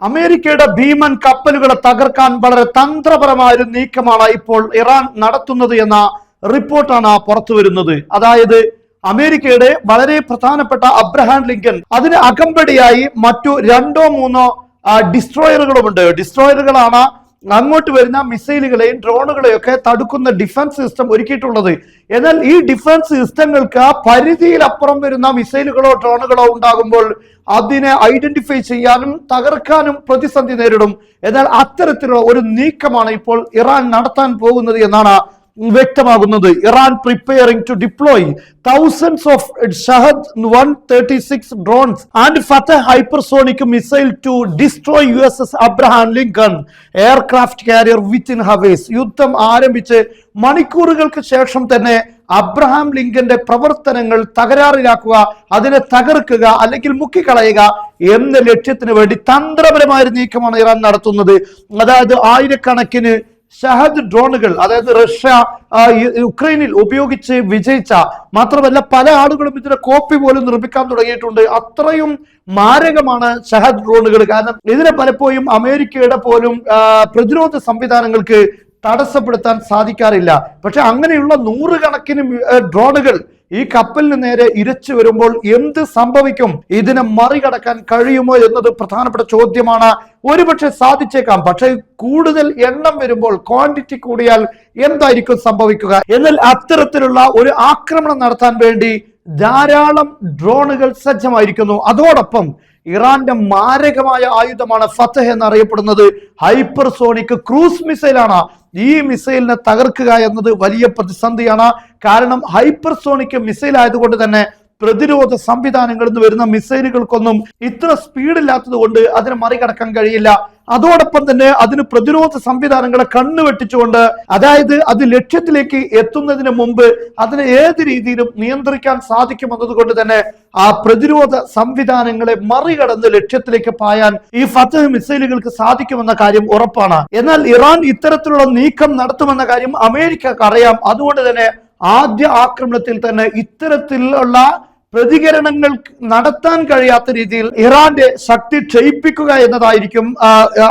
അമേരിക്കയുടെ ഭീമൻ കപ്പലുകളെ തകർക്കാൻ വളരെ തന്ത്രപരമായ ഒരു നീക്കമാണ് ഇപ്പോൾ ഇറാൻ നടത്തുന്നത് എന്ന റിപ്പോർട്ടാണ് പുറത്തു വരുന്നത്. അതായത് അമേരിക്കയുടെ വളരെ പ്രധാനപ്പെട്ട അബ്രഹാം ലിങ്കൺ അതിന് അകമ്പടിയായി മറ്റു 2-3 ഡിസ്ട്രോയറുകളുമുണ്ട്. ഡിസ്ട്രോയറുകളാണ് അങ്ങോട്ട് വരുന്ന മിസൈലുകളെയും ഡ്രോണുകളെയും ഒക്കെ തടുക്കുന്ന ഡിഫൻസ് സിസ്റ്റം ഒരുക്കിയിട്ടുള്ളത്. എന്നാൽ ഈ ഡിഫൻസ് സിസ്റ്റങ്ങൾക്ക് പരിധിയിലപ്പുറം വരുന്ന മിസൈലുകളോ ഡ്രോണുകളോ ഉണ്ടാകുമ്പോൾ അതിനെ ഐഡന്റിഫൈ ചെയ്യാനും തകർക്കാനും പ്രതിസന്ധി നേരിടും. എന്നാൽ അത്തരത്തിലുള്ള ഒരു നീക്കമാണ് ഇപ്പോൾ ഇറാൻ നടത്താൻ പോകുന്നത് എന്നാണ് വ്യക്തമാകുന്നത്. Iran preparing to deploy thousands of Shahed 136 drones and Fateh hypersonic missile to destroy USS Abraham Lincoln aircraft carrier within hours. യുദ്ധം ആരംഭിച്ച് മണിക്കൂറുകൾക്ക് ശേഷം തന്നെ അബ്രഹാം ലിങ്കന്റെ പ്രവർത്തനങ്ങൾ തകരാറിലാക്കുക, അതിനെ തകർക്കുക അല്ലെങ്കിൽ മുക്കിക്കളയുക എന്ന ലക്ഷ്യത്തിന് വേണ്ടി തന്ത്രപരമായ നീക്കമാണ് ഇറാൻ നടത്തുന്നത്. അതായത് ആയിരക്കണക്കിന് ഷഹദ് ഡ്രോണുകൾ, അതായത് റഷ്യ യുക്രൈനിൽ ഉപയോഗിച്ച് വിജയിച്ച, മാത്രമല്ല പല ആളുകളും ഇതിന്റെ കോപ്പി പോലും നിർമ്മിക്കാൻ തുടങ്ങിയിട്ടുണ്ട്. അത്രയും മാരകമാണ് ഷഹദ് ഡ്രോണുകൾ. കാരണം ഇതിനെ പലപ്പോഴും അമേരിക്കയുടെ പോലും പ്രതിരോധ സംവിധാനങ്ങൾക്ക് തടസ്സപ്പെടുത്താൻ സാധിക്കാറില്ല. പക്ഷെ അങ്ങനെയുള്ള 100 കണക്കിന് ഡ്രോണുകൾ ഈ കപ്പലിന് നേരെ ഇരച്ചു വരുമ്പോൾ എന്ത് സംഭവിക്കും? ഇതിനെ മറികടക്കാൻ കഴിയുമോ എന്നത് പ്രധാനപ്പെട്ട ചോദ്യമാണ്. ഒരുപക്ഷെ സാധിച്ചേക്കാം, പക്ഷെ കൂടുതൽ എണ്ണം വരുമ്പോൾ, ക്വാണ്ടിറ്റി കൂടിയാൽ എന്തായിരിക്കും സംഭവിക്കുക? എന്നാൽ അത്തരത്തിലുള്ള ഒരു ആക്രമണം നടത്താൻ വേണ്ടി ധാരാളം ഡ്രോണുകൾ സജ്ജമായിരിക്കുന്നു. അതോടൊപ്പം ഇറാന്റെ മാരകമായ ആയുധമാണ് ഫത്തഹ് എന്നറിയപ്പെടുന്നത്. ഹൈപ്പർസോണിക് ക്രൂസ് മിസൈലാണ്. ഈ മിസൈലിനെ തകർക്കുക എന്നത് വലിയ പ്രതിസന്ധിയാണ്. കാരണം ഹൈപ്പർസോണിക് മിസൈൽ ആയതുകൊണ്ട് തന്നെ പ്രതിരോധ സംവിധാനങ്ങളിൽ നിന്ന് വരുന്ന മിസൈലുകൾക്കൊന്നും ഇത്ര സ്പീഡില്ലാത്തത് കൊണ്ട് അതിനെ മറികടക്കാൻ കഴിയില്ല. അതോടൊപ്പം തന്നെ അതിന് പ്രതിരോധ സംവിധാനങ്ങളെ കണ്ണുവെട്ടിച്ചുകൊണ്ട്, അതായത് അത് ലക്ഷ്യത്തിലേക്ക് എത്തുന്നതിന് മുമ്പ് അതിനെ ഏത് രീതിയിലും നിയന്ത്രിക്കാൻ സാധിക്കുമെന്നത് കൊണ്ട് തന്നെ ആ പ്രതിരോധ സംവിധാനങ്ങളെ മറികടന്ന് ലക്ഷ്യത്തിലേക്ക് പായാൻ ഈ ഫത്തഹ് മിസൈലുകൾക്ക് സാധിക്കുമെന്ന കാര്യം ഉറപ്പാണ്. എന്നാൽ ഇറാൻ ഇത്തരത്തിലുള്ള നീക്കം നടത്തുമെന്ന കാര്യം അമേരിക്കക്ക് അറിയാം. അതുകൊണ്ട് തന്നെ ആദ്യ ആക്രമണത്തിൽ തന്നെ ഇത്തരത്തിലുള്ള പ്രതികരണങ്ങൾ നടത്താൻ കഴിയാത്ത രീതിയിൽ ഇറാന്റെ ശക്തി ക്ഷയിപ്പിക്കുക എന്നതായിരിക്കും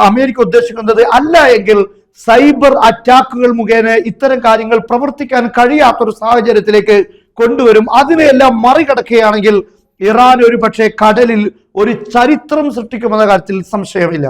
അമേരിക്ക ഉദ്ദേശിക്കുന്നത്. അല്ല എങ്കിൽ സൈബർ അറ്റാക്കുകൾ മുഖേന ഇത്തരം കാര്യങ്ങൾ പ്രവർത്തിക്കാൻ കഴിയാത്തൊരു സാഹചര്യത്തിലേക്ക് കൊണ്ടുവരും. അതിനെയെല്ലാം മറികടക്കുകയാണെങ്കിൽ ഇറാൻ ഒരു പക്ഷേ കടലിൽ ഒരു ചരിത്രം സൃഷ്ടിക്കുമെന്ന കാര്യത്തിൽ സംശയമില്ല.